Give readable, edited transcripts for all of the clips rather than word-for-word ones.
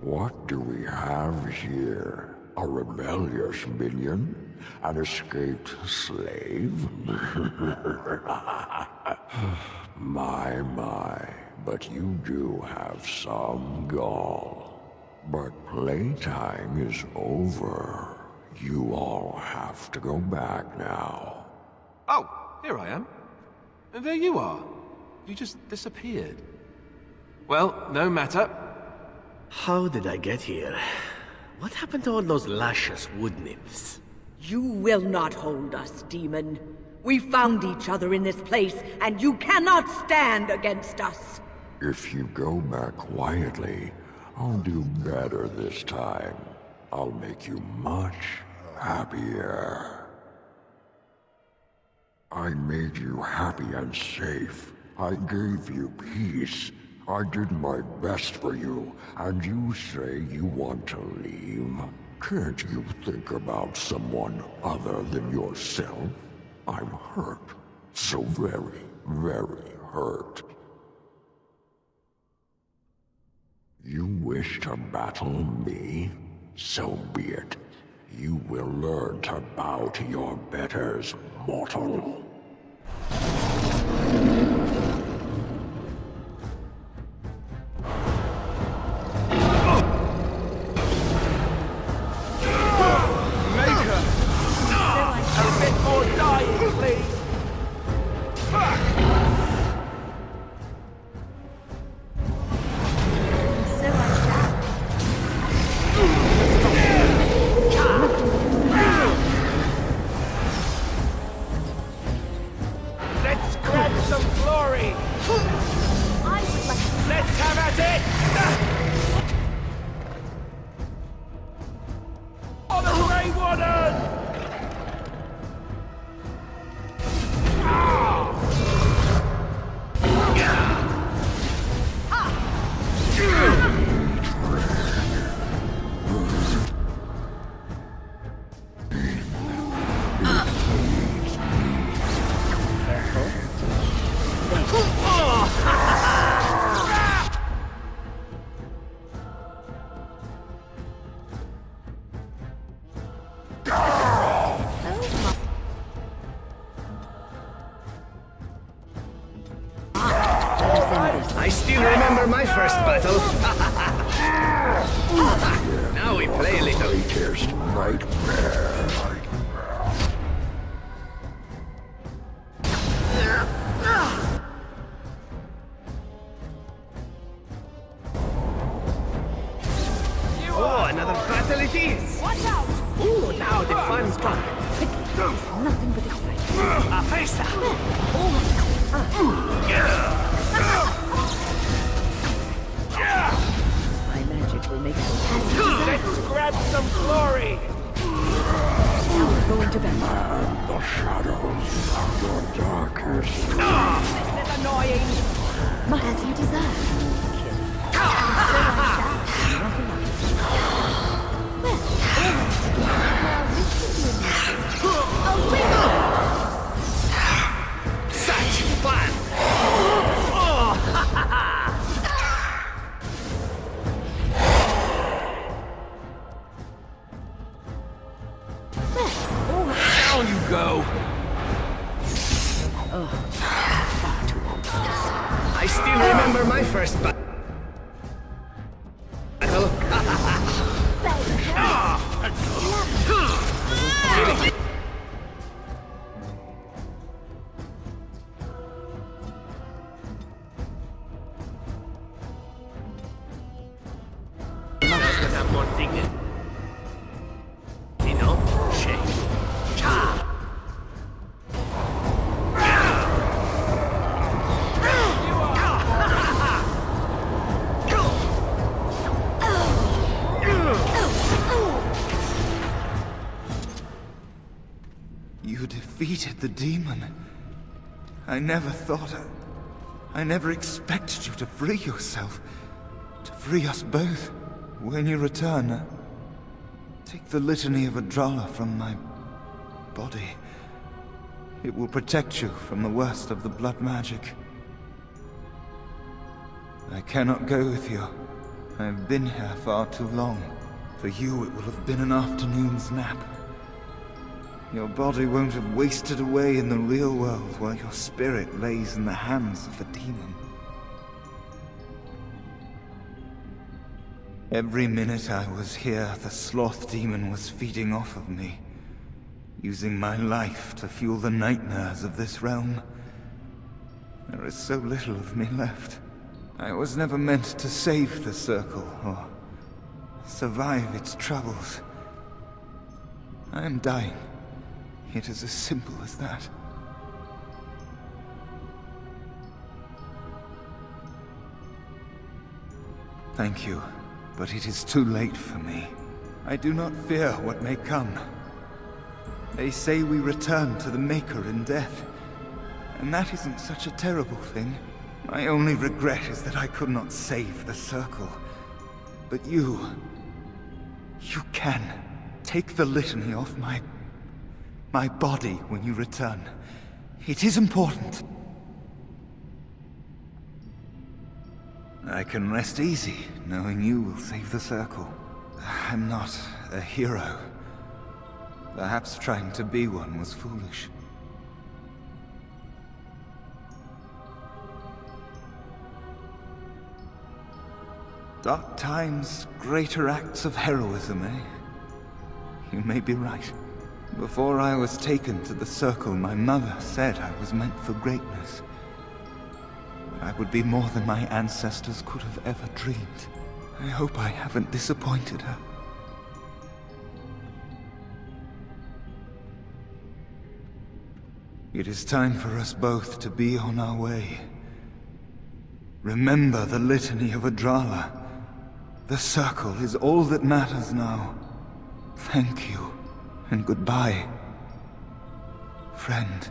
What do we have here? A rebellious minion? An escaped slave? My, but you do have some gall. But playtime is over. You all have to go back now. Oh, here I am. And there you are. You just disappeared. Well, no matter. How did I get here? What happened to all those luscious wood nymphs? You will not hold us, demon. We found each other in this place, and you cannot stand against us. If you go back quietly, I'll do better this time. I'll make you much happier. I made you happy and safe. I gave you peace. I did my best for you, and you say you want to leave? Can't you think about someone other than yourself? I'm hurt. So very, very hurt. You wish to battle me? So be it. You will learn to bow to your betters, mortal. I still remember my first battle. Now we play a little. Latest nightmare. Oh, another battle it is! Watch out! Ooh, now the fun starts. Nothing but excitement. A face! My magic will make it. Let's grab some glory! Now we're going to bed. And the shadows are your darkest. This is annoying. As you deserve. Such fun! Down you go! I still remember my first battle. More dignity. You know? Shake. Cha! You defeated the demon. I never thought... I never expected you to free yourself. To free us both. When you return, take the litany of Adralla from my body. It will protect you from the worst of the blood magic. I cannot go with you. I've been here far too long. For you, it will have been an afternoon's nap. Your body won't have wasted away in the real world while your spirit lays in the hands of the demon. Every minute I was here, the sloth demon was feeding off of me, using my life to fuel the nightmares of this realm. There is so little of me left. I was never meant to save the Circle, or survive its troubles. I am dying. It is as simple as that. Thank you, but it is too late for me. I do not fear what may come. They say we return to the Maker in death, and that isn't such a terrible thing. My only regret is that I could not save the Circle. But you can. Take the litany off my body when you return. It is important. I can rest easy, knowing you will save the Circle. I'm not a hero. Perhaps trying to be one was foolish. Dark times, greater acts of heroism, eh? You may be right. Before I was taken to the Circle, my mother said I was meant for greatness. That I would be more than my ancestors could have ever dreamed. I hope I haven't disappointed her. It is time for us both to be on our way. Remember the litany of Adrala. The Circle is all that matters now. Thank you, and goodbye, friend.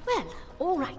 Well, all right.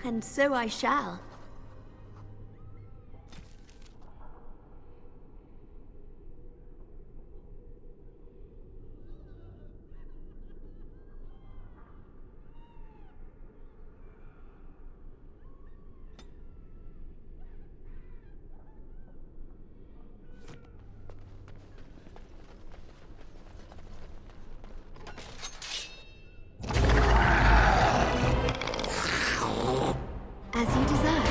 And so I shall. As you desire.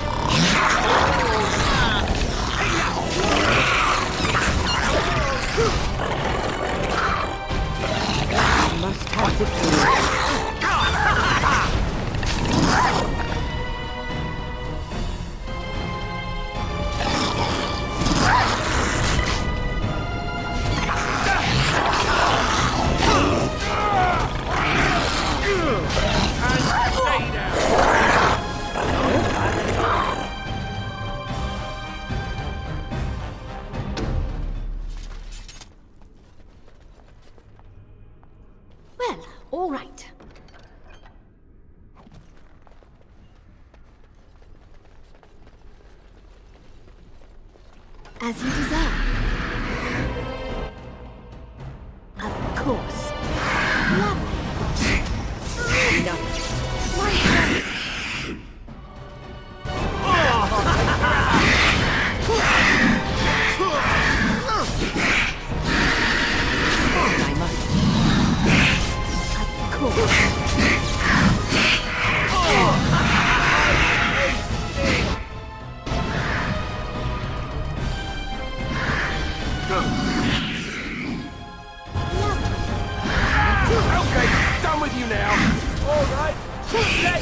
I must have victory. Well, all right. As you desire. Of course. Lovely. Enough. I must. Of course. Okay, done with you now. All right, let's go!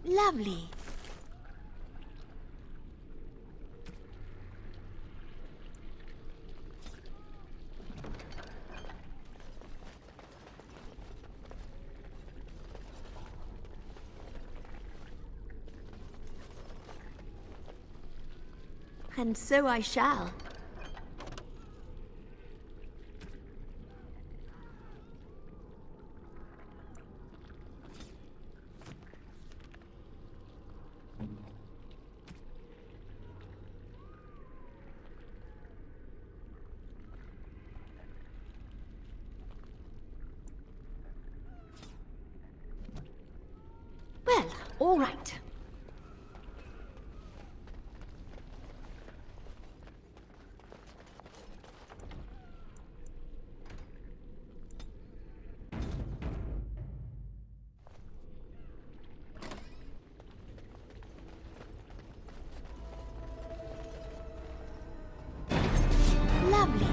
Lovely. And so I shall. Well, all right. Lovely.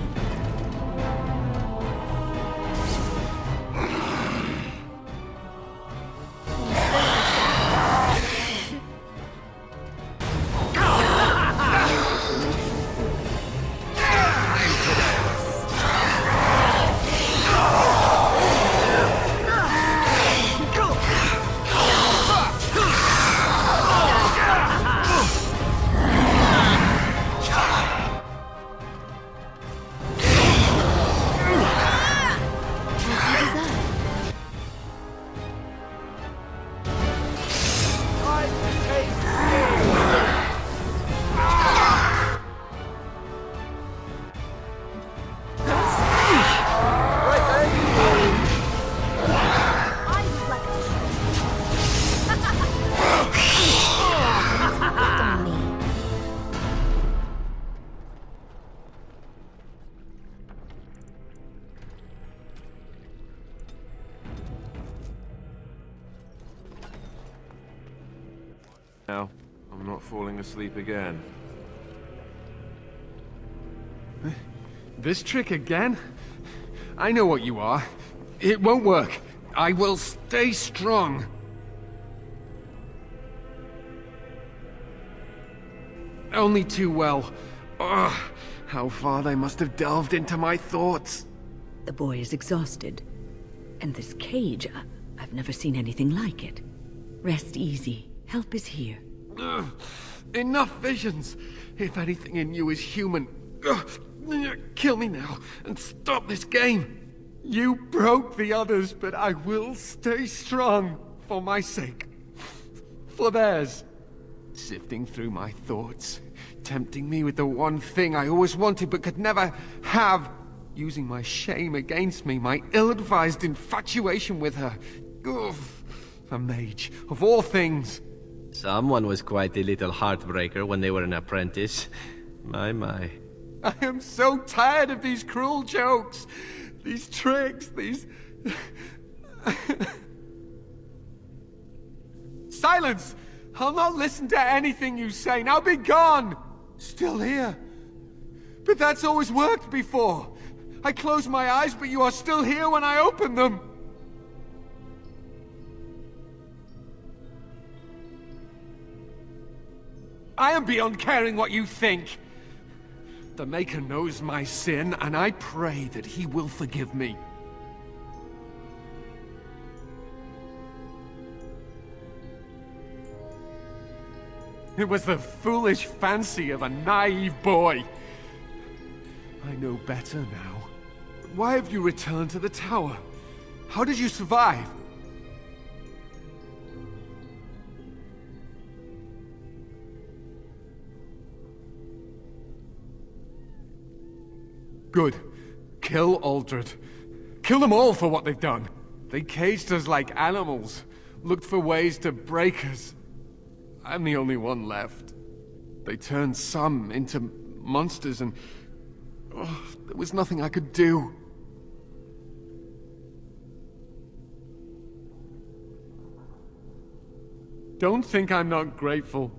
Now, I'm not falling asleep again. This trick again? I know what you are. It won't work. I will stay strong. only too well. Ugh, how far they must have delved into my thoughts. The boy is exhausted. And this cage, I've never seen anything like it. Rest easy. Help is here. Ugh, enough visions. If anything in you is human, kill me now and stop this game. You broke the others, but I will stay strong for my sake. For theirs. Sifting through my thoughts, tempting me with the one thing I always wanted but could never have. Using my shame against me, my ill-advised infatuation with her. Ugh, a mage, of all things. Someone was quite a little heartbreaker when they were an apprentice. My. I am so tired of these cruel jokes, these tricks, these... Silence! I'll not listen to anything you say. Now be gone! Still here. But that's always worked before. I close my eyes, but you are still here when I open them. I am beyond caring what you think. The Maker knows my sin, and I pray that he will forgive me. It was the foolish fancy of a naive boy. I know better now. But why have you returned to the tower? How did you survive? Good. Kill Aldred. Kill them all for what they've done. They caged us like animals, looked for ways to break us. I'm the only one left. They turned some into monsters and... oh, there was nothing I could do. Don't think I'm not grateful.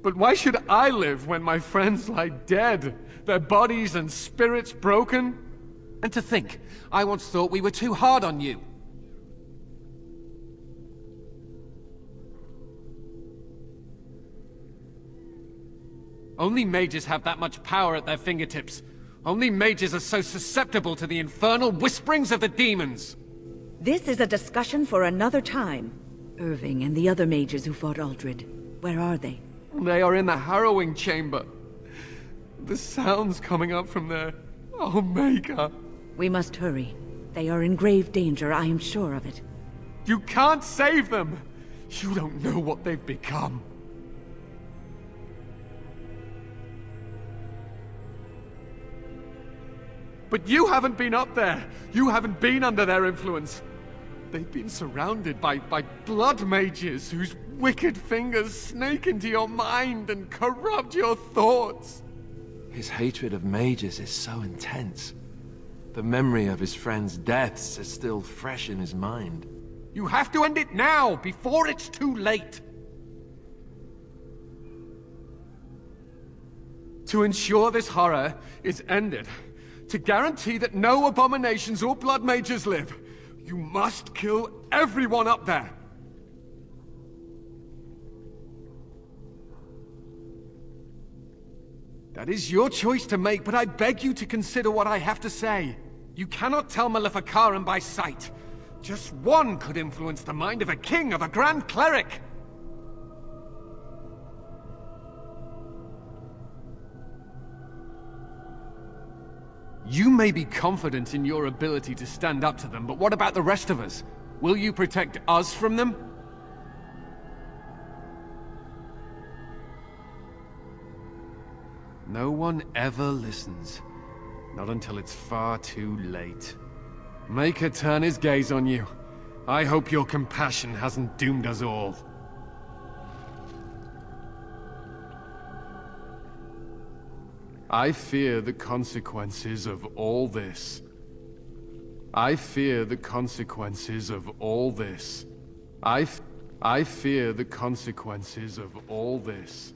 But why should I live when my friends lie dead? Their bodies and spirits broken? And to think, I once thought we were too hard on you. Only mages have that much power at their fingertips. Only mages are so susceptible to the infernal whisperings of the demons. This is a discussion for another time. Irving and the other mages who fought Aldred. Where are they? They are in the harrowing chamber. The sounds coming up from there. Oh, Maker. We must hurry. They are in grave danger, I am sure of it. You can't save them! You don't know what they've become. But you haven't been up there. You haven't been under their influence. They've been surrounded by blood mages whose wicked fingers snake into your mind and corrupt your thoughts. His hatred of mages is so intense. The memory of his friends' deaths is still fresh in his mind. You have to end it now, before it's too late. To ensure this horror is ended, to guarantee that no abominations or blood mages live, you must kill everyone up there. That is your choice to make, but I beg you to consider what I have to say. You cannot tell Maleficarum by sight. Just one could influence the mind of a king, of a grand cleric. You may be confident in your ability to stand up to them, but what about the rest of us? Will you protect us from them? No one ever listens. Not until it's far too late. Maker turn his gaze on you. I hope your compassion hasn't doomed us all. I fear the consequences of all this. I fear the consequences of all this. I fear the consequences of all this.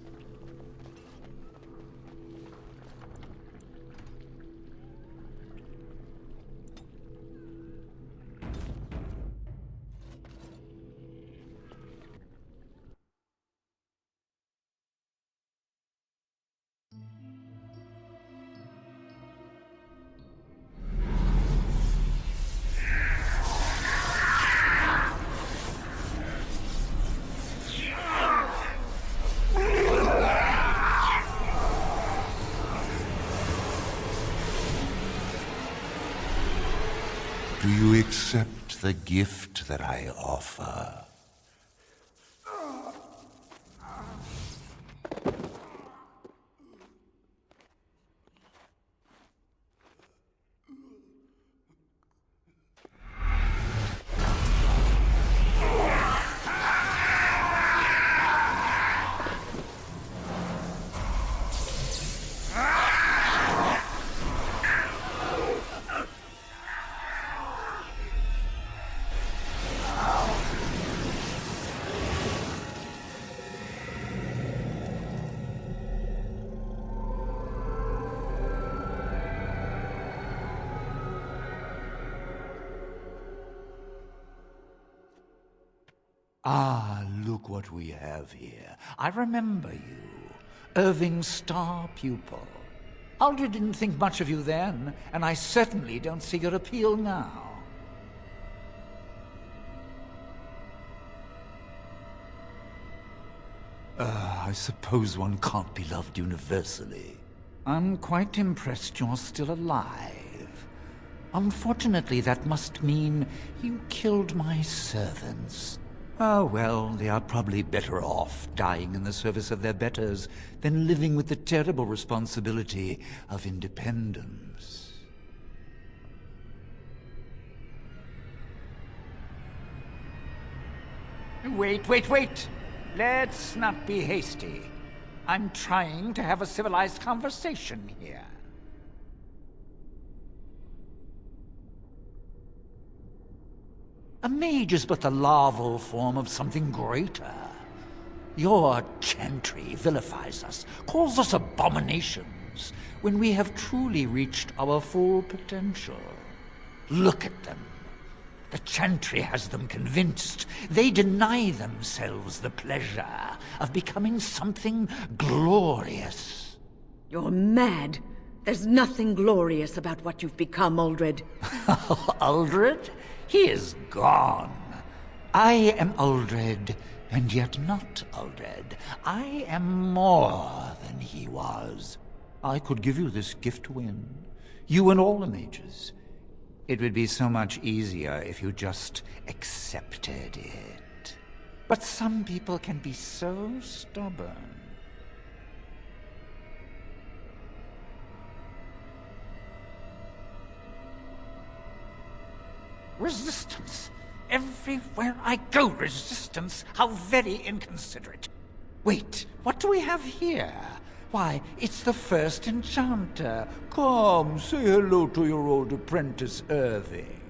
Do you accept the gift that I offer? Ah, look what we have here. I remember you. Irving's star pupil. Aldred didn't think much of you then, and I certainly don't see your appeal now. I suppose one can't be loved universally. I'm quite impressed you're still alive. Unfortunately, that must mean you killed my servants. Oh, well, they are probably better off dying in the service of their betters than living with the terrible responsibility of independence. Wait! Let's not be hasty. I'm trying to have a civilized conversation here. A mage is but the larval form of something greater. Your chantry vilifies us, calls us abominations, when we have truly reached our full potential. Look at them. The chantry has them convinced. They deny themselves the pleasure of becoming something glorious. You're mad. There's nothing glorious about what you've become, Aldred. Aldred? He is gone. I am Aldred, and yet not Aldred. I am more than he was. I could give you this gift to win. You and all the mages. It would be so much easier if you just accepted it. But some people can be so stubborn. Resistance! Everywhere I go, resistance! How very inconsiderate! Wait, what do we have here? Why, it's the first enchanter. Come, say hello to your old apprentice, Irving.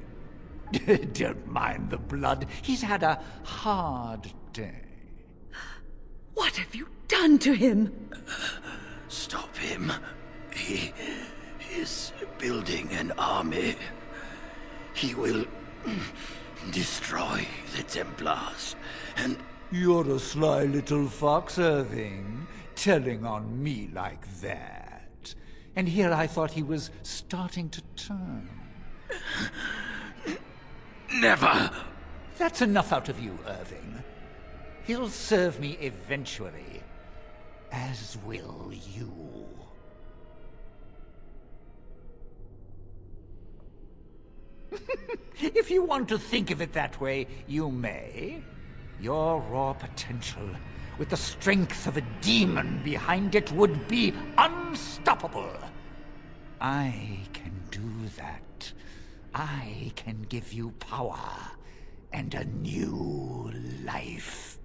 Don't mind the blood. He's had a hard day. What have you done to him? Stop him. He is building an army. He will destroy the Templars, and... You're a sly little fox, Irving, telling on me like that. And here I thought he was starting to turn. Never! That's enough out of you, Irving. He'll serve me eventually, as will you. If you want to think of it that way, you may. Your raw potential, with the strength of a demon behind it, would be unstoppable. I can do that. I can give you power and a new life.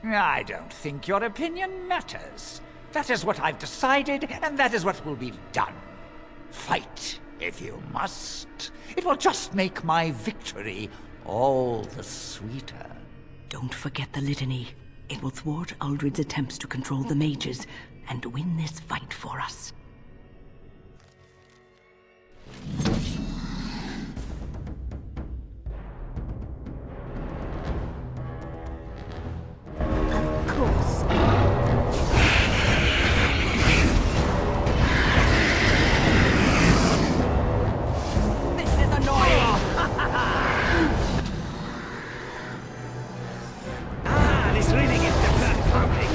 I don't think your opinion matters. That is what I've decided, and that is what will be done. Fight, if you must. It will just make my victory all the sweeter. Don't forget the litany. It will thwart Aldred's attempts to control the mages and win this fight for us. Of course. This is annoying! This really gets the blood pumping.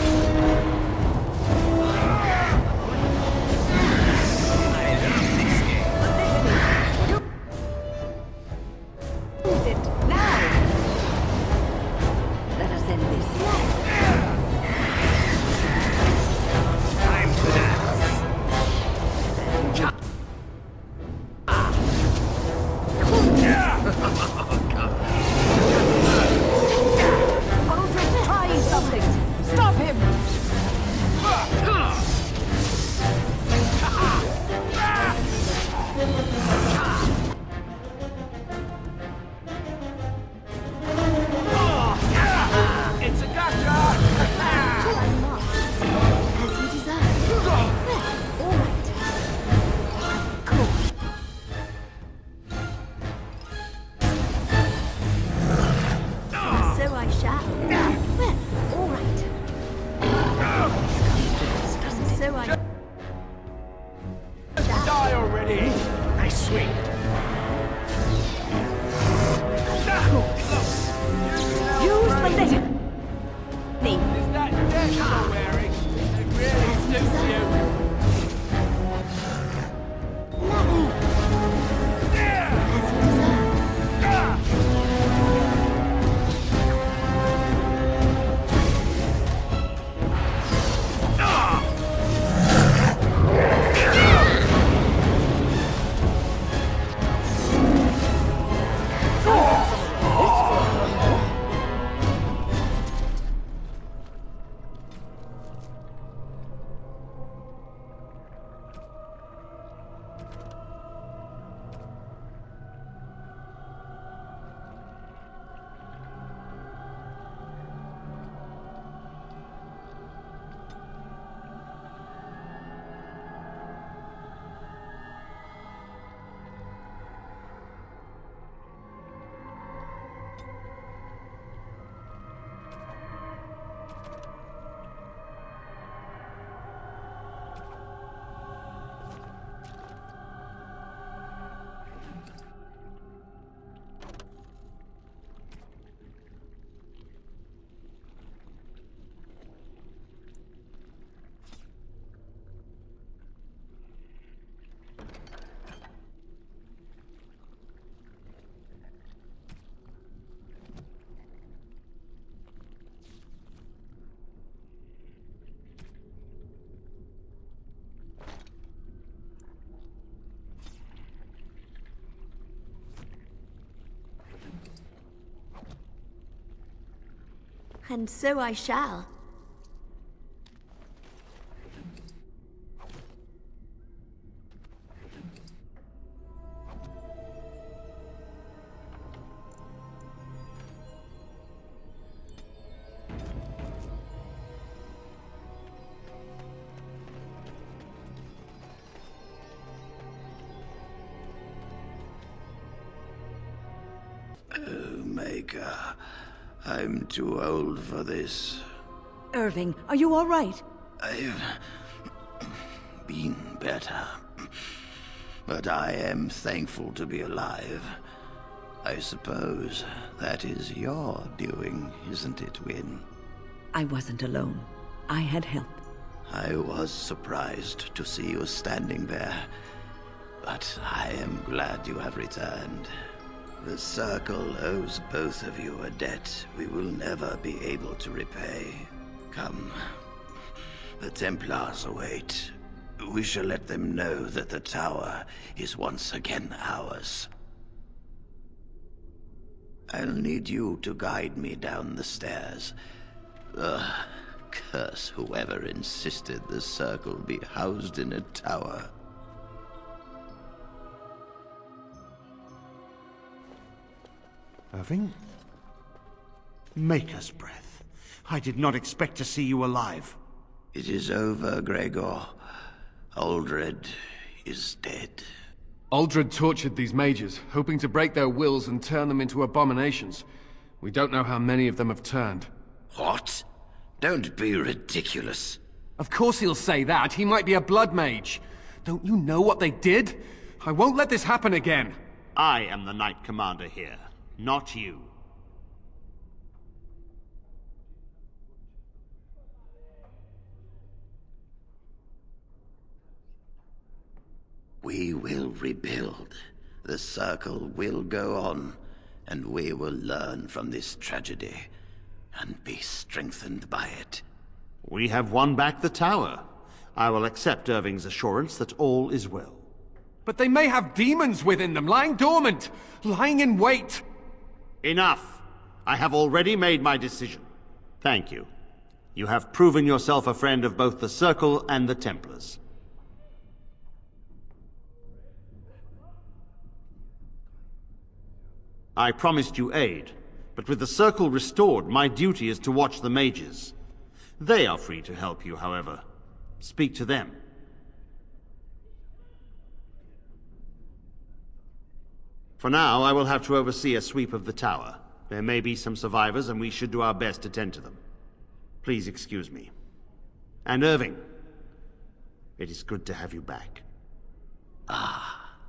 And so I shall. Maker, I'm too old for this. Irving, are you all right? I've been better, but I am thankful to be alive. I suppose that is your doing, isn't it, Win? I wasn't alone. I had help. I was surprised to see you standing there, but I am glad you have returned. The Circle owes both of you a debt we will never be able to repay. Come. The Templars await. We shall let them know that the tower is once again ours. I'll need you to guide me down the stairs. Curse whoever insisted the Circle be housed in a tower. Irving? Maker's breath. I did not expect to see you alive. It is over, Gregor. Uldred is dead. Uldred tortured these mages, hoping to break their wills and turn them into abominations. We don't know how many of them have turned. What? Don't be ridiculous. Of course he'll say that. He might be a blood mage. Don't you know what they did? I won't let this happen again. I am the Knight Commander here, not you. We will rebuild. The Circle will go on, and we will learn from this tragedy, and be strengthened by it. We have won back the tower. I will accept Irving's assurance that all is well. But they may have demons within them, lying dormant, lying in wait. Enough! I have already made my decision. Thank you. You have proven yourself a friend of both the Circle and the Templars. I promised you aid, but with the Circle restored, my duty is to watch the mages. They are free to help you, however. Speak to them. For now, I will have to oversee a sweep of the tower. There may be some survivors, and we should do our best to tend to them. Please excuse me. And Irving, it is good to have you back.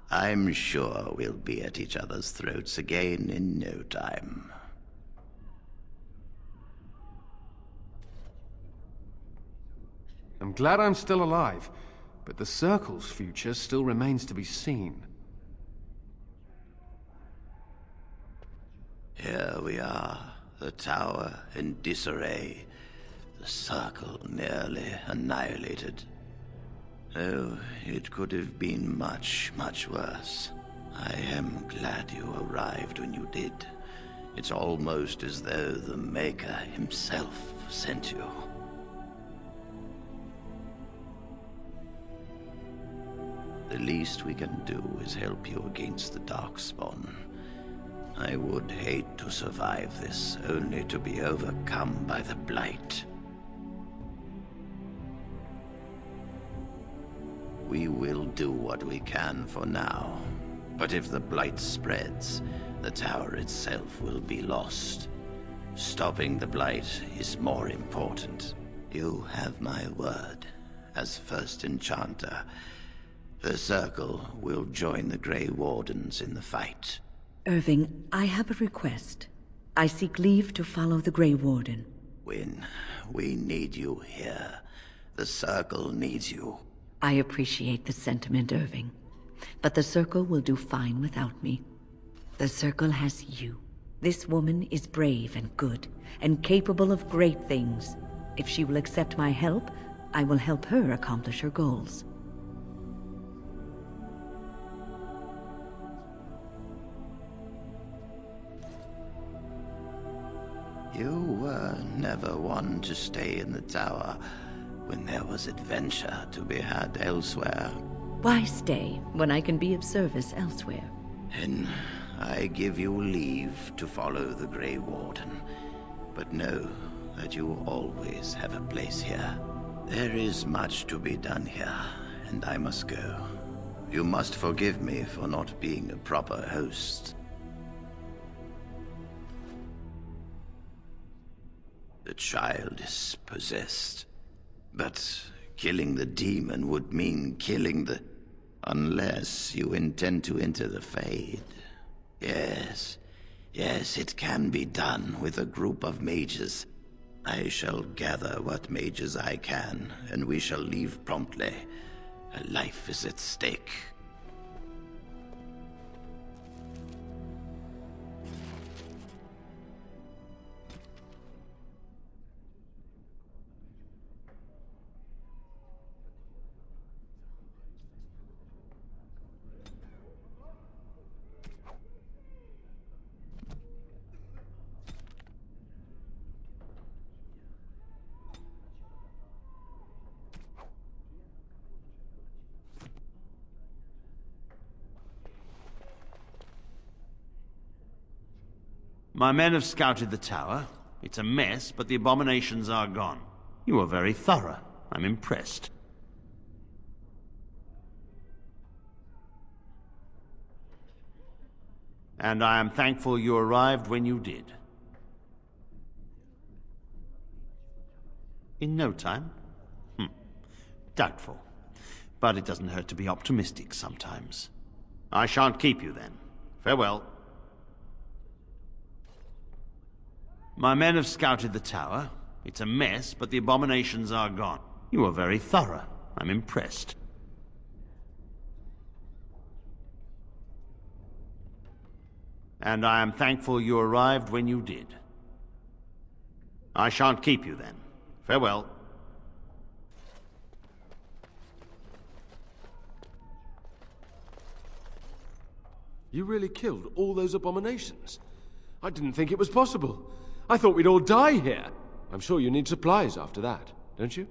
I'm sure we'll be at each other's throats again in no time. I'm glad I'm still alive, but the Circle's future still remains to be seen. Here we are, the tower in disarray, the Circle nearly annihilated. Oh, it could have been much, much worse. I am glad you arrived when you did. It's almost as though the Maker himself sent you. The least we can do is help you against the Darkspawn. I would hate to survive this, only to be overcome by the Blight. We will do what we can for now. But if the Blight spreads, the tower itself will be lost. Stopping the Blight is more important. You have my word. As first enchanter, the Circle will join the Grey Wardens in the fight. Irving, I have a request. I seek leave to follow the Grey Warden. Win, we need you here. The Circle needs you. I appreciate the sentiment, Irving. But the Circle will do fine without me. The Circle has you. This woman is brave and good, and capable of great things. If she will accept my help, I will help her accomplish her goals. You were never one to stay in the tower when there was adventure to be had elsewhere. Why stay when I can be of service elsewhere? Then I give you leave to follow the Grey Warden, but know that you always have a place here. There is much to be done here, and I must go. You must forgive me for not being a proper host. The child is possessed, but killing the demon would mean killing the... Unless you intend to enter the Fade. Yes, it can be done with a group of mages. I shall gather what mages I can, and we shall leave promptly. A life is at stake. My men have scouted the tower. It's a mess, but the abominations are gone. You are very thorough. I'm impressed. And I am thankful you arrived when you did. In no time? Doubtful. But it doesn't hurt to be optimistic sometimes. I shan't keep you then. Farewell. My men have scouted the tower. It's a mess, but the abominations are gone. You are very thorough. I'm impressed. And I am thankful you arrived when you did. I shan't keep you then. Farewell. You really killed all those abominations? I didn't think it was possible. I thought we'd all die here. I'm sure you need supplies after that, don't you?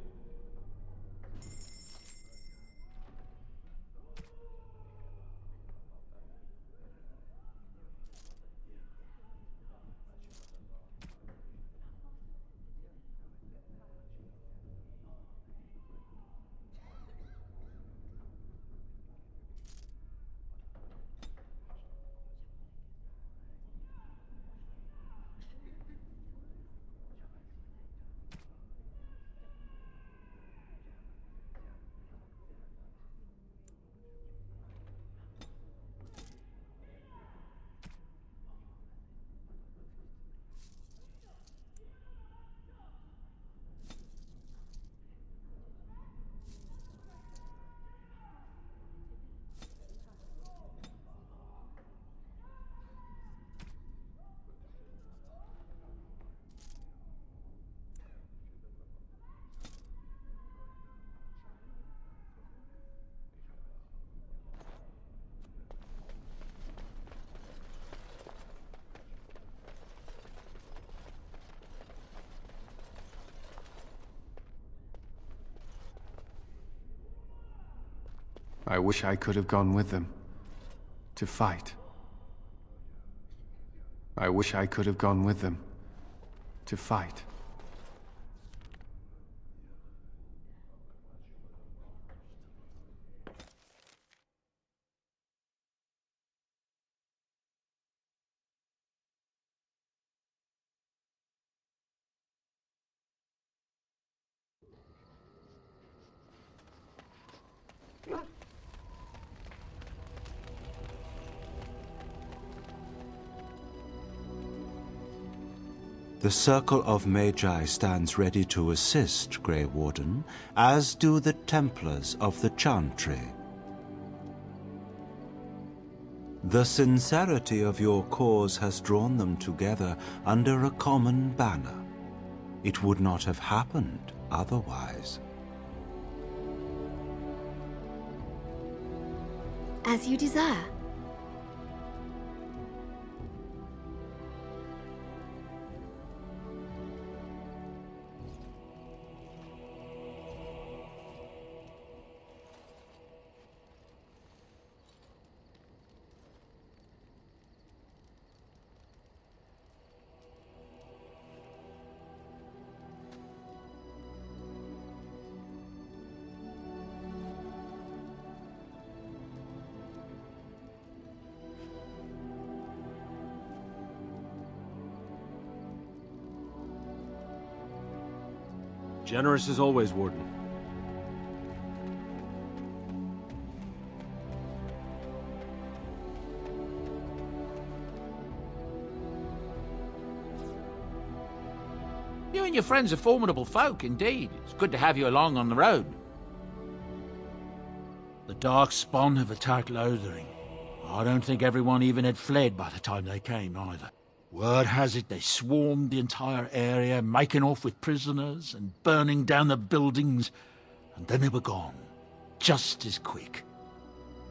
I wish I could have gone with them. To fight. I wish I could have gone with them. To fight. The Circle of Magi stands ready to assist, Grey Warden, as do the Templars of the Chantry. The sincerity of your cause has drawn them together under a common banner. It would not have happened otherwise. As you desire. Generous as always, Warden. You and your friends are formidable folk, indeed. It's good to have you along on the road. The dark spawn have attacked Lothering. I don't think everyone even had fled by the time they came, either. Word has it they swarmed the entire area, making off with prisoners and burning down the buildings, and then they were gone. Just as quick.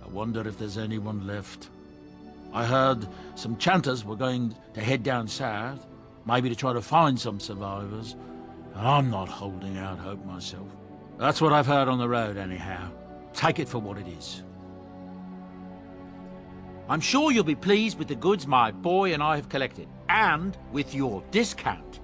I wonder if there's anyone left. I heard some chanters were going to head down south, maybe to try to find some survivors. I'm not holding out hope myself. That's what I've heard on the road, anyhow. Take it for what it is. I'm sure you'll be pleased with the goods my boy and I have collected, and with your discount.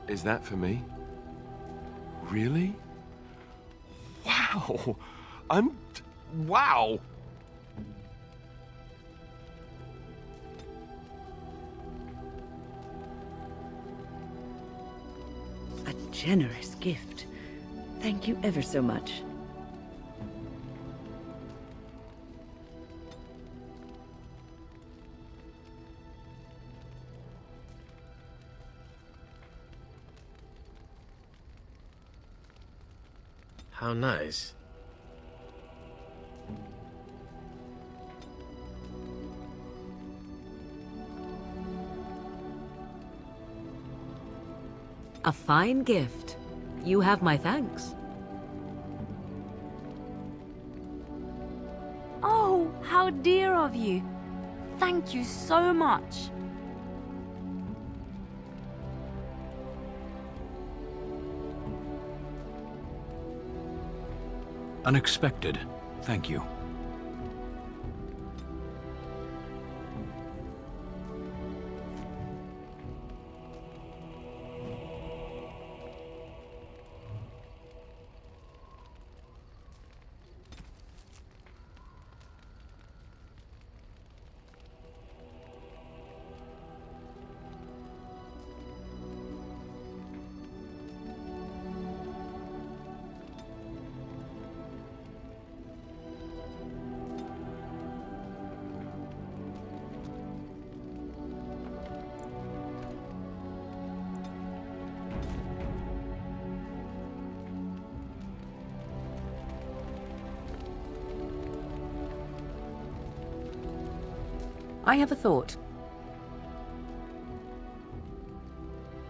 Is that for me? Really? Wow! Wow! A generous gift. Thank you ever so much. How nice. A fine gift. You have my thanks. Oh, how dear of you. Thank you so much. Unexpected. Thank you. I have a thought.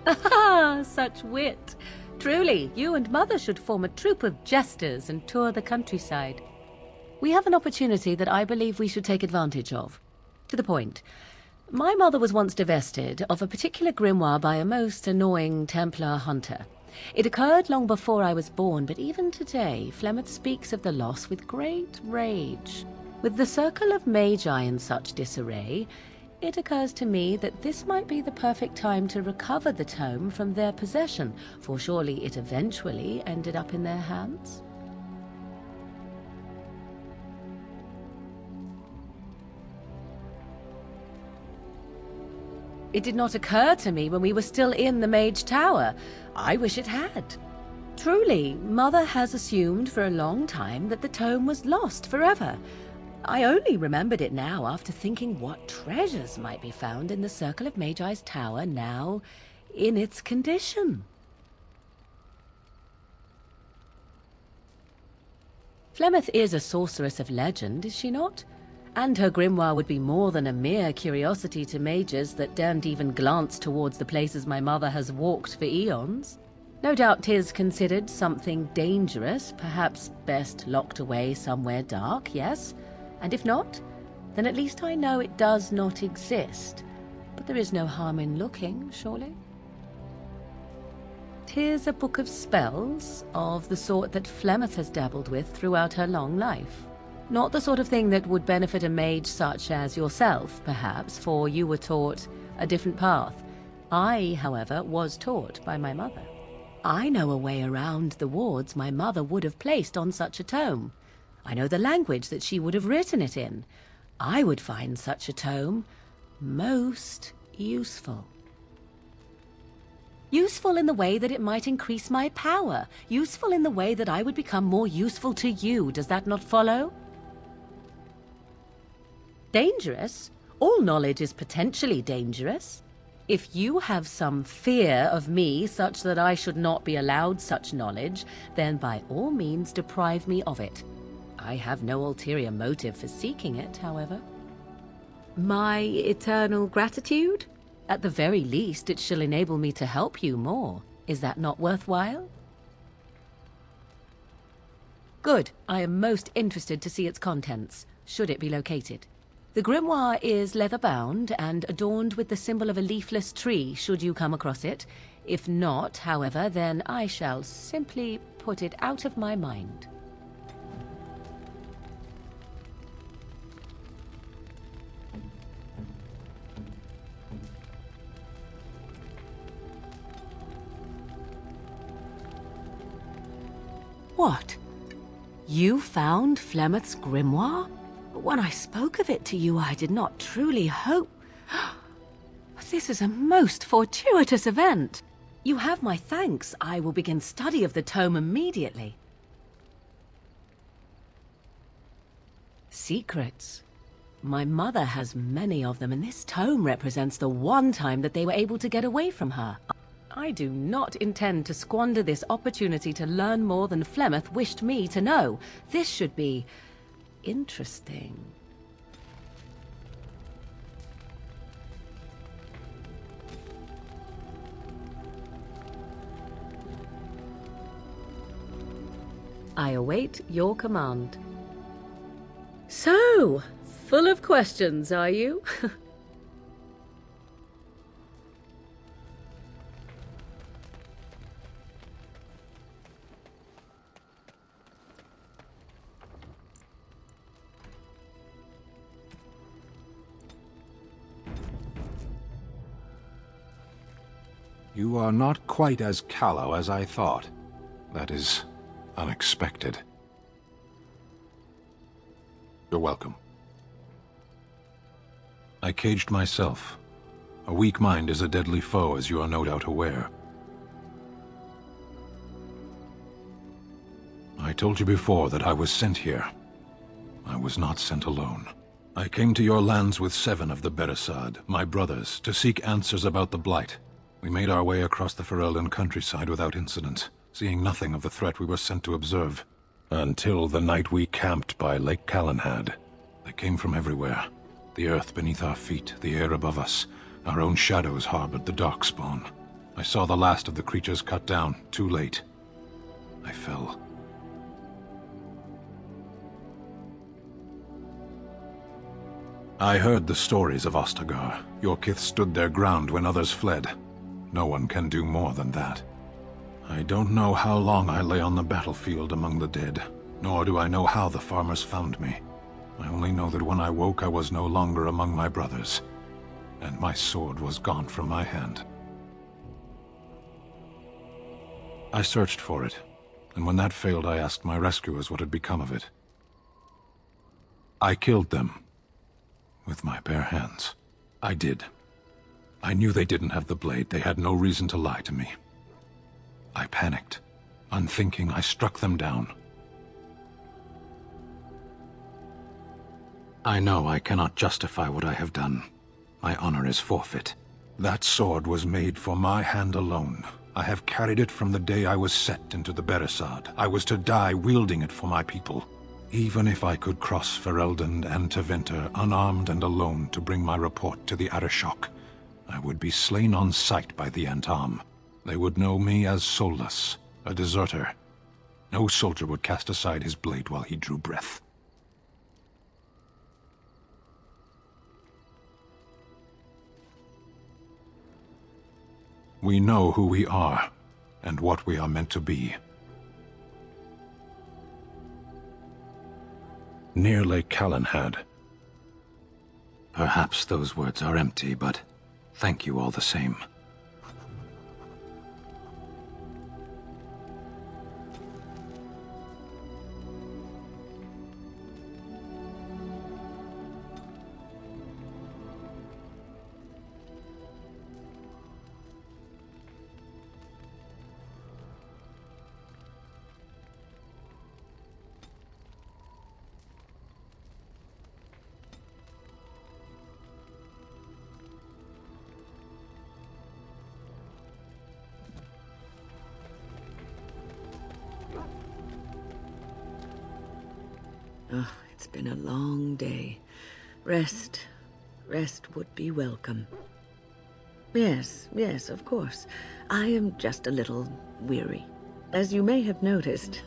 Ah, such wit. Truly, you and Mother should form a troupe of jesters and tour the countryside. We have an opportunity that I believe we should take advantage of. To the point. My mother was once divested of a particular grimoire by a most annoying Templar hunter. It occurred long before I was born, but even today, Flemeth speaks of the loss with great rage. With the circle of magi in such disarray, it occurs to me that this might be the perfect time to recover the tome from their possession, for surely it eventually ended up in their hands. It did not occur to me when we were still in the Mage Tower. I wish it had. Truly, Mother has assumed for a long time that the tome was lost forever. I only remembered it now after thinking what treasures might be found in the Circle of Magi's tower now in its condition. Flemeth is a sorceress of legend, is she not? And her grimoire would be more than a mere curiosity to mages that daren't even glance towards the places my mother has walked for eons. No doubt 'tis considered something dangerous, perhaps best locked away somewhere dark, yes? And if not, then at least I know it does not exist. But there is no harm in looking, surely? 'Tis a book of spells, of the sort that Flemeth has dabbled with throughout her long life. Not the sort of thing that would benefit a mage such as yourself, perhaps, for you were taught a different path. I, however, was taught by my mother. I know a way around the wards my mother would have placed on such a tome. I know the language that she would have written it in. I would find such a tome most useful. Useful in the way that it might increase my power. Useful in the way that I would become more useful to you. Does that not follow? Dangerous? All knowledge is potentially dangerous. If you have some fear of me such that I should not be allowed such knowledge, then by all means deprive me of it. I have no ulterior motive for seeking it, however. My eternal gratitude? At the very least, it shall enable me to help you more. Is that not worthwhile? Good. I am most interested to see its contents, should it be located. The grimoire is leather-bound and adorned with the symbol of a leafless tree, should you come across it. If not, however, then I shall simply put it out of my mind. What? You found Flemeth's grimoire? When I spoke of it to you, I did not truly hope... This is a most fortuitous event. You have my thanks. I will begin study of the tome immediately. Secrets. My mother has many of them, and this tome represents the one time that they were able to get away from her. I do not intend to squander this opportunity to learn more than Flemeth wished me to know. This should be... interesting. I await your command. So, full of questions, are you? You are not quite as callow as I thought. That is unexpected. You're welcome. I caged myself. A weak mind is a deadly foe, as you are no doubt aware. I told you before that I was sent here. I was not sent alone. I came to your lands with 7 of the Beresad, my brothers, to seek answers about the Blight. We made our way across the Ferelden countryside without incident, seeing nothing of the threat we were sent to observe. Until the night we camped by Lake Callanhad. They came from everywhere. The earth beneath our feet, the air above us. Our own shadows harbored the darkspawn. I saw the last of the creatures cut down, too late. I fell. I heard the stories of Ostagar. Your kith stood their ground when others fled. No one can do more than that. I don't know how long I lay on the battlefield among the dead, nor do I know how the farmers found me. I only know that when I woke I was no longer among my brothers, and my sword was gone from my hand. I searched for it, and when that failed I asked my rescuers what had become of it. I killed them, with my bare hands. I did. I knew they didn't have the blade. They had no reason to lie to me. I panicked. Unthinking, I struck them down. I know I cannot justify what I have done. My honor is forfeit. That sword was made for my hand alone. I have carried it from the day I was set into the Beresad. I was to die wielding it for my people. Even if I could cross Ferelden and Tevinter unarmed and alone to bring my report to the Arishok, I would be slain on sight by the Antam. They would know me as soulless, a deserter. No soldier would cast aside his blade while he drew breath. We know who we are, and what we are meant to be. Near Lake Callanhad. Perhaps those words are empty, but thank you all the same. Oh, it's been a long day. Rest would be welcome. Yes, of course. I am just a little weary. As you may have noticed,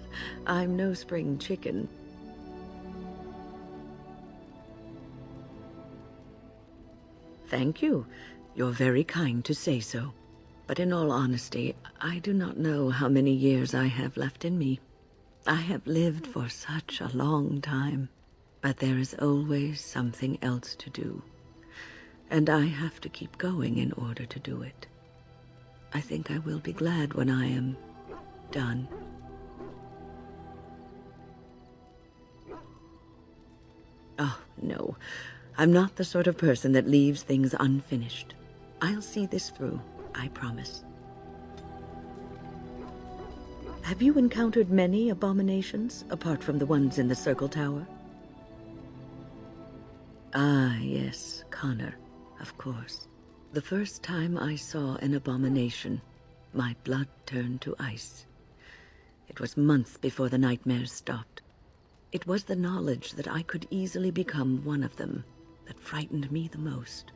I'm no spring chicken. Thank you. You're very kind to say so. But in all honesty, I do not know how many years I have left in me. I have lived for such a long time, but there is always something else to do. And I have to keep going in order to do it. I think I will be glad when I am done. Oh, no. I'm not the sort of person that leaves things unfinished. I'll see this through, I promise. Have you encountered many abominations, apart from the ones in the Circle Tower? Ah, yes, Connor, of course. The first time I saw an abomination, my blood turned to ice. It was months before the nightmares stopped. It was the knowledge that I could easily become one of them that frightened me the most.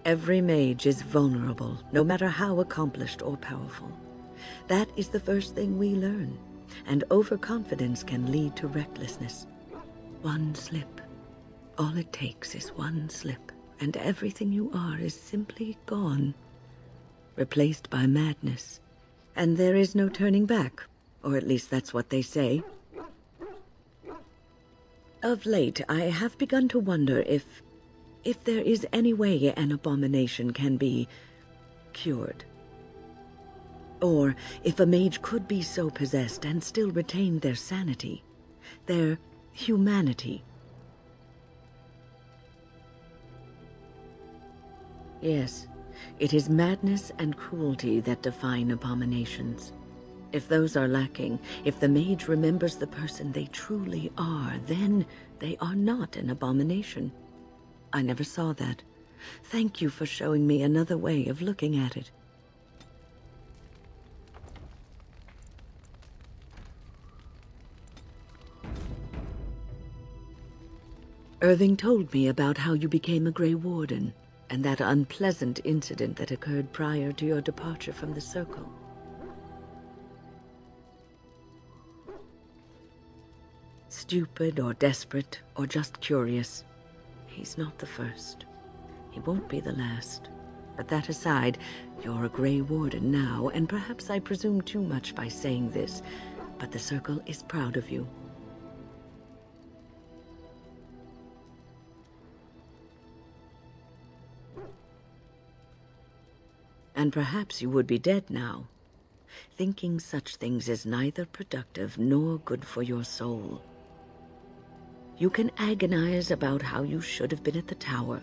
Every mage is vulnerable, no matter how accomplished or powerful. That is the first thing we learn, and overconfidence can lead to recklessness. One slip. All it takes is one slip, and everything you are is simply gone, replaced by madness. And there is no turning back, or at least that's what they say. Of late, I have begun to wonder if there is any way an abomination can be cured. Or if a mage could be so possessed and still retain their sanity, their humanity. Yes, it is madness and cruelty that define abominations. If those are lacking, if the mage remembers the person they truly are, then they are not an abomination. I never saw that. Thank you for showing me another way of looking at it. Irving told me about how you became a Grey Warden, and that unpleasant incident that occurred prior to your departure from the Circle. Stupid or desperate or just curious. He's not the first. He won't be the last. But that aside, you're a Grey Warden now, and perhaps I presume too much by saying this, but the Circle is proud of you. And perhaps you would be dead now. Thinking such things is neither productive nor good for your soul. You can agonize about how you should have been at the tower,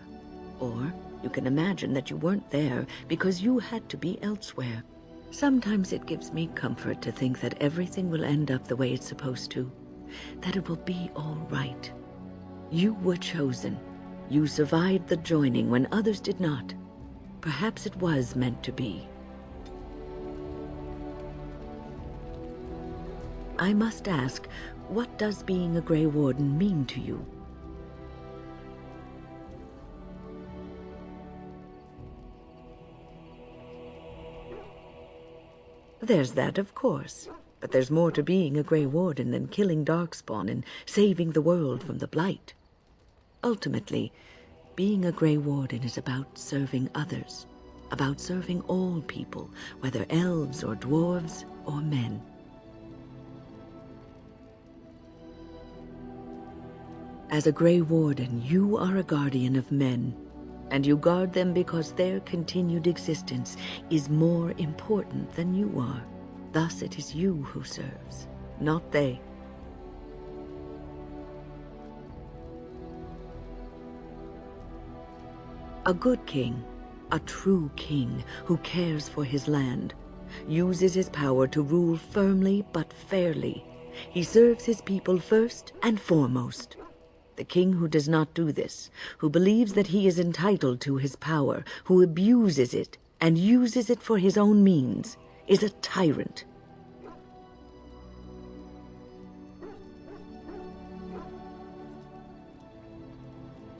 or you can imagine that you weren't there because you had to be elsewhere. Sometimes it gives me comfort to think that everything will end up the way it's supposed to, that it will be all right. You were chosen. You survived the joining when others did not. Perhaps it was meant to be. I must ask, what does being a Grey Warden mean to you? There's that, of course. But there's more to being a Grey Warden than killing Darkspawn and saving the world from the Blight. Ultimately, being a Grey Warden is about serving others, about serving all people, whether elves or dwarves or men. As a Grey Warden, you are a guardian of men, and you guard them because their continued existence is more important than you are. Thus it is you who serves, not they. A good king, a true king who cares for his land, uses his power to rule firmly but fairly. He serves his people first and foremost. The king who does not do this, who believes that he is entitled to his power, who abuses it and uses it for his own means, is a tyrant.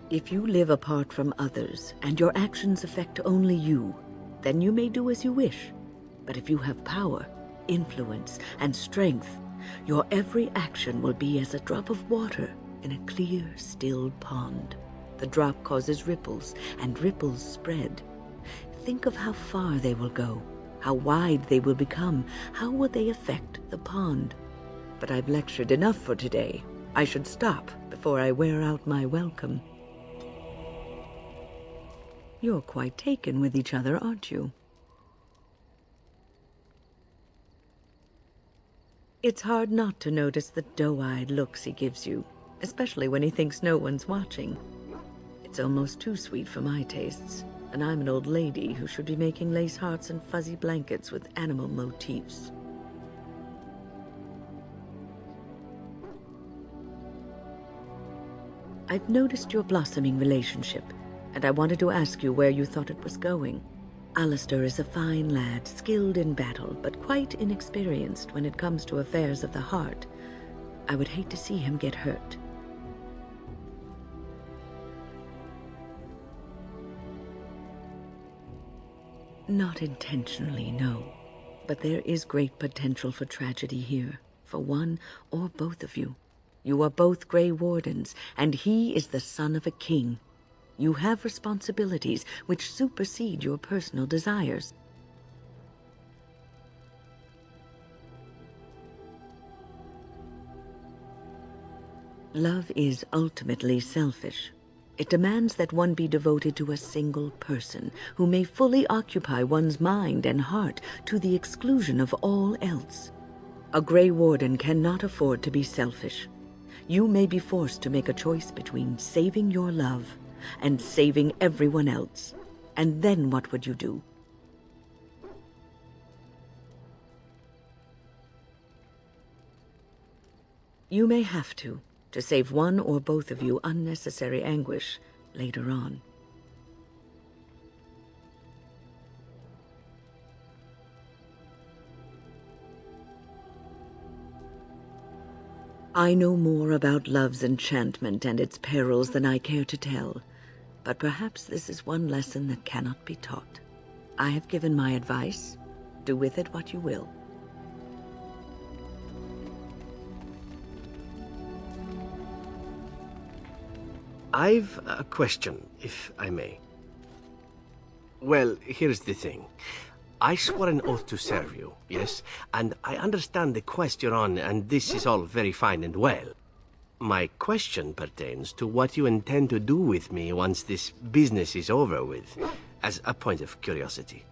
If you live apart from others and your actions affect only you, then you may do as you wish. But if you have power, influence, and strength, your every action will be as a drop of water in a clear, still pond. The drop causes ripples, and ripples spread. Think of how far they will go, how wide they will become, how will they affect the pond. But I've lectured enough for today. I should stop before before I wear out my welcome. You're quite taken with each other, aren't you? It's hard not to notice the doe-eyed looks he gives you, especially when he thinks no one's watching. It's almost too sweet for my tastes, and I'm an old lady who should be making lace hearts and fuzzy blankets with animal motifs. I've noticed your blossoming relationship, and I wanted to ask you where you thought it was going. Alistair is a fine lad, skilled in battle, but quite inexperienced when it comes to affairs of the heart. I would hate to see him get hurt. Not intentionally, no. But there is great potential for tragedy here, for one or both of you. You are both Grey Wardens, and he is the son of a king. You have responsibilities which supersede your personal desires. Love is ultimately selfish. It demands that one be devoted to a single person who may fully occupy one's mind and heart to the exclusion of all else. A Grey Warden cannot afford to be selfish. You may be forced to make a choice between saving your love and saving everyone else. And then what would you do? You may have to save one or both of you unnecessary anguish later on. I know more about love's enchantment and its perils than I care to tell, but perhaps this is one lesson that cannot be taught. I have given my advice. Do with it what you will. I've a question, if I may. Well, here's the thing. I swore an oath to serve you, yes? And I understand the quest you're on, and this is all very fine and well. My question pertains to what you intend to do with me once this business is over with, as a point of curiosity.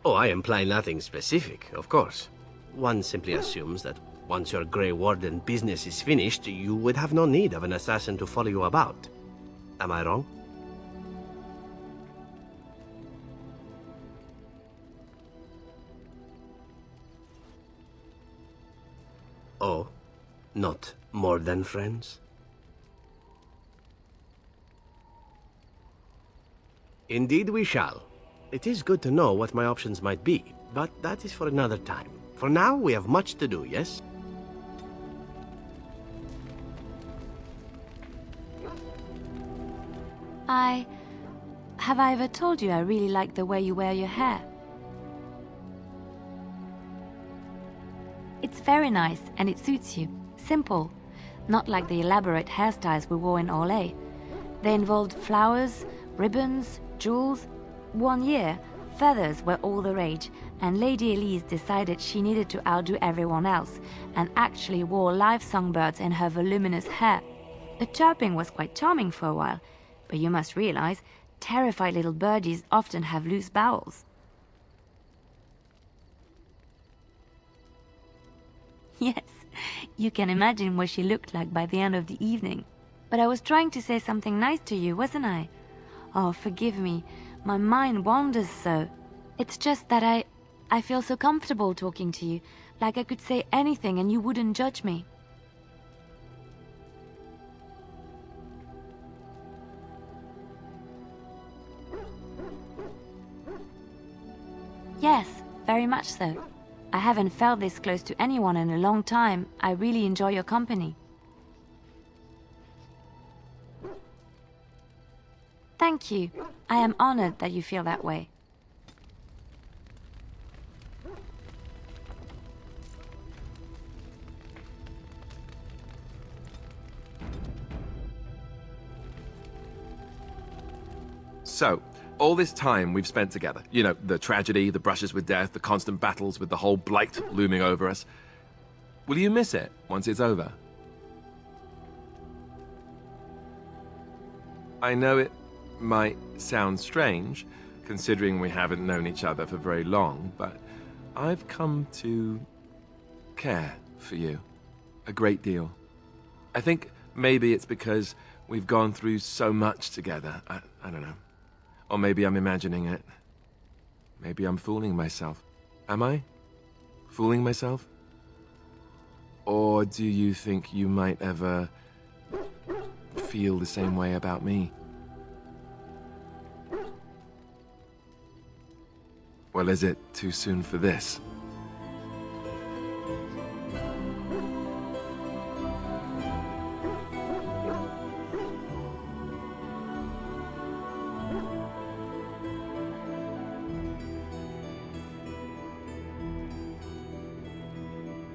Oh, I imply nothing specific, of course. One simply assumes that once your Grey Warden business is finished, you would have no need of an assassin to follow you about. Am I wrong? Oh, not more than friends? Indeed we shall. It is good to know what my options might be, but that is for another time. For now, we have much to do, yes? Have I ever told you I really like the way you wear your hair? It's very nice, and it suits you. Simple. Not like the elaborate hairstyles we wore in Oblio. They involved flowers, ribbons, jewels. One year, feathers were all the rage, and Lady Elise decided she needed to outdo everyone else, and actually wore live songbirds in her voluminous hair. The chirping was quite charming for a while, but you must realize, terrified little birdies often have loose bowels. Yes, you can imagine what she looked like by the end of the evening. But I was trying to say something nice to you, wasn't I? Oh, forgive me. My mind wanders so. It's just that I feel so comfortable talking to you, like I could say anything and you wouldn't judge me. Yes, very much so. I haven't felt this close to anyone in a long time. I really enjoy your company. Thank you. I am honored that you feel that way. So, all this time we've spent together, you know, the tragedy, the brushes with death, the constant battles with the whole blight looming over us, will you miss it once it's over? I know it might sound strange, considering we haven't known each other for very long, but I've come to care for you a great deal. I think maybe it's because we've gone through so much together. I don't know. Or maybe I'm imagining it. Maybe I'm fooling myself. Am I? Fooling myself? Or do you think you might ever feel the same way about me? Well, is it too soon for this?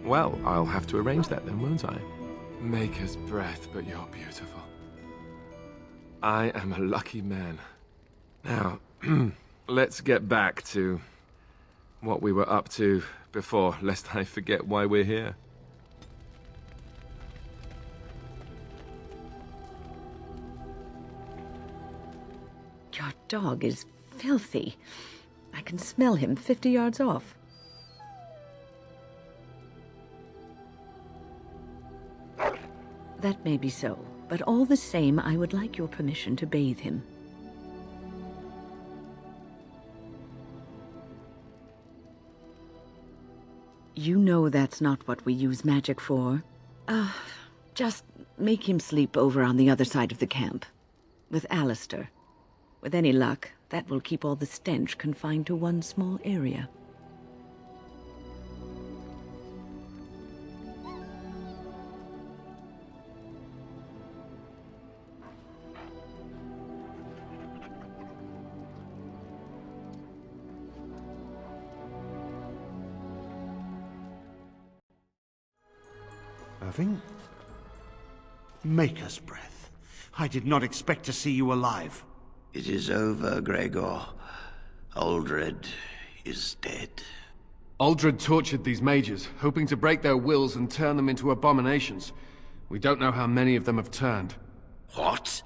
Well, I'll have to arrange that then, won't I? Maker's breath, but you're beautiful. I am a lucky man. Now, let's get back to what we were up to before, lest I forget why we're here. Your dog is filthy. I can smell him 50 yards off. That may be so, but all the same, I would like your permission to bathe him. You know that's not what we use magic for. Just make him sleep over on the other side of the camp, with Alistair. With any luck, that will keep all the stench confined to one small area. Irving? Maker's breath. I did not expect to see you alive. It is over, Gregor. Aldred is dead. Aldred tortured these mages, hoping to break their wills and turn them into abominations. We don't know how many of them have turned. What?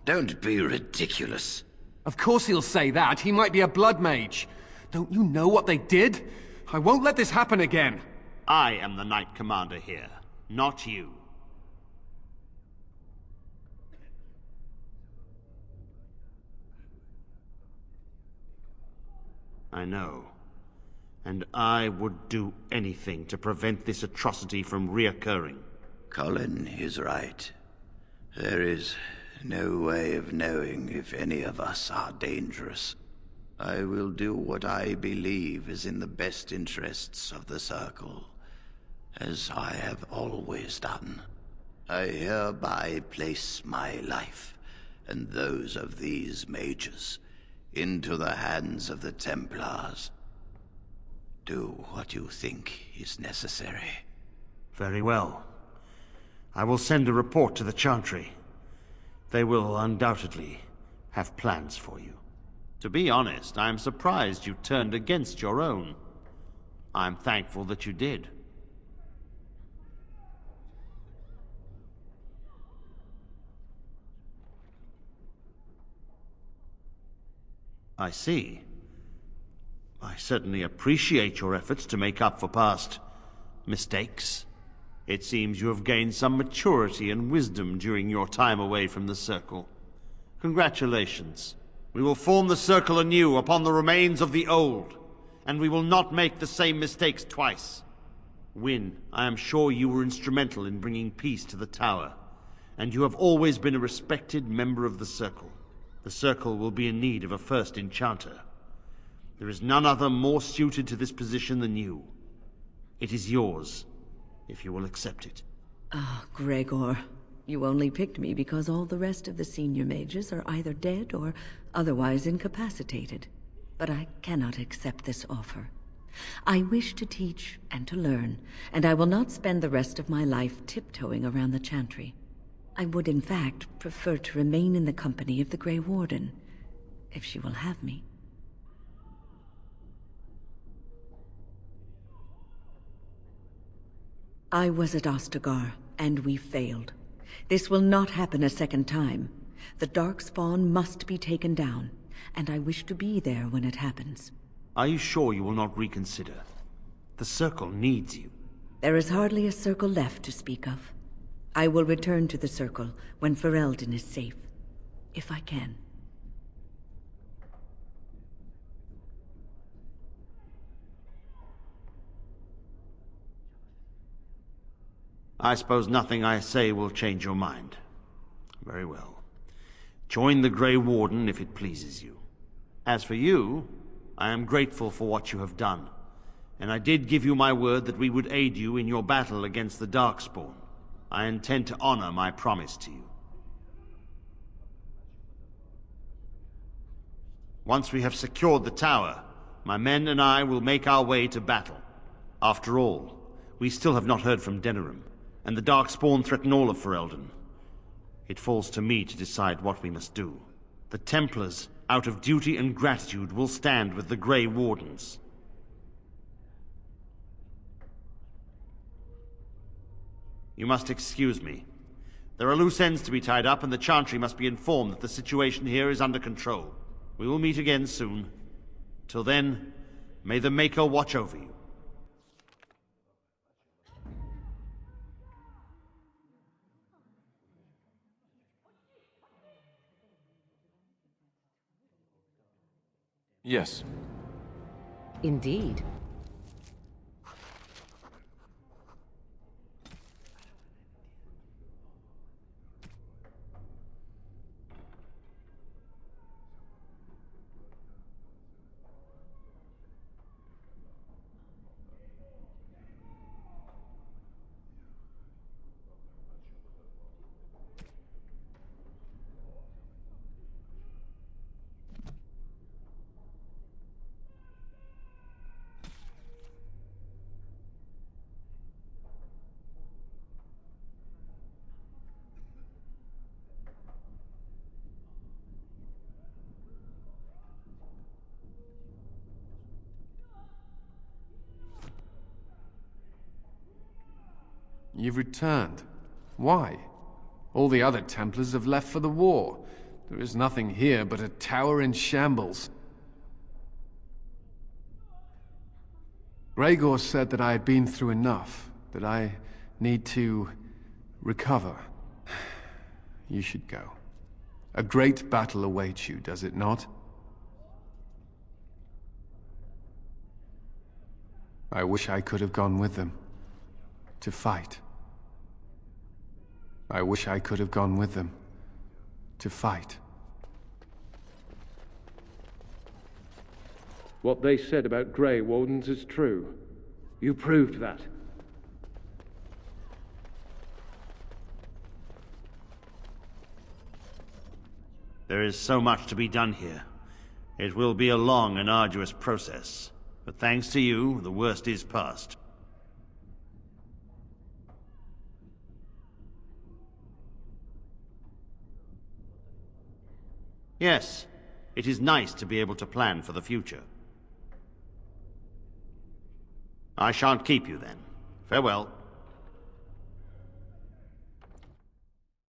Don't be ridiculous. Of course he'll say that. He might be a blood mage. Don't you know what they did? I won't let this happen again. I am the Knight Commander here, not you. I know. And I would do anything to prevent this atrocity from reoccurring. Cullen is right. There is no way of knowing if any of us are dangerous. I will do what I believe is in the best interests of the Circle, as I have always done. I hereby place my life, and those of these mages, into the hands of the Templars. Do what you think is necessary. Very well. I will send a report to the Chantry. They will undoubtedly have plans for you. To be honest, I am surprised you turned against your own. I'm thankful that you did. I see. I certainly appreciate your efforts to make up for past mistakes. It seems you have gained some maturity and wisdom during your time away from the Circle. Congratulations. We will form the Circle anew upon the remains of the old, and we will not make the same mistakes twice. Wynne, I am sure you were instrumental in bringing peace to the Tower, and you have always been a respected member of the Circle. The Circle will be in need of a first enchanter. There is none other more suited to this position than you. It is yours, if you will accept it. Gregor, you only picked me because all the rest of the senior mages are either dead or otherwise incapacitated. But I cannot accept this offer. I wish to teach and to learn, and I will not spend the rest of my life tiptoeing around the Chantry. I would, in fact, prefer to remain in the company of the Grey Warden. if she will have me. I was at Ostagar, and we failed. This will not happen a second time. The Darkspawn must be taken down, and I wish to be there when it happens. Are you sure you will not reconsider? The Circle needs you. There is hardly a Circle left to speak of. I will return to the Circle when Ferelden is safe, if I can. I suppose nothing I say will change your mind. Very well. Join the Grey Warden if it pleases you. As for you, I am grateful for what you have done, and I did give you my word that we would aid you in your battle against the Darkspawn. I intend to honor my promise to you. Once we have secured the tower, my men and I will make our way to battle. After all, we still have not heard from Denerim, and the Darkspawn threaten all of Ferelden. It falls to me to decide what we must do. The Templars, out of duty and gratitude, will stand with the Grey Wardens. You must excuse me. There are loose ends to be tied up, and the Chantry must be informed that the situation here is under control. We will meet again soon. Till then, may the Maker watch over you. Yes. Indeed. You've returned. Why? All the other Templars have left for the war. There is nothing here but a tower in shambles. Gregor said that I had been through enough, that I need to recover. You should go. A great battle awaits you, does it not? I wish I could have gone with them. To fight. I wish I could have gone with them. To fight. What they said about Grey Wardens is true. You proved that. There is so much to be done here. It will be a long and arduous process. But thanks to you, the worst is past. Yes, it is nice to be able to plan for the future. I shan't keep you then. Farewell.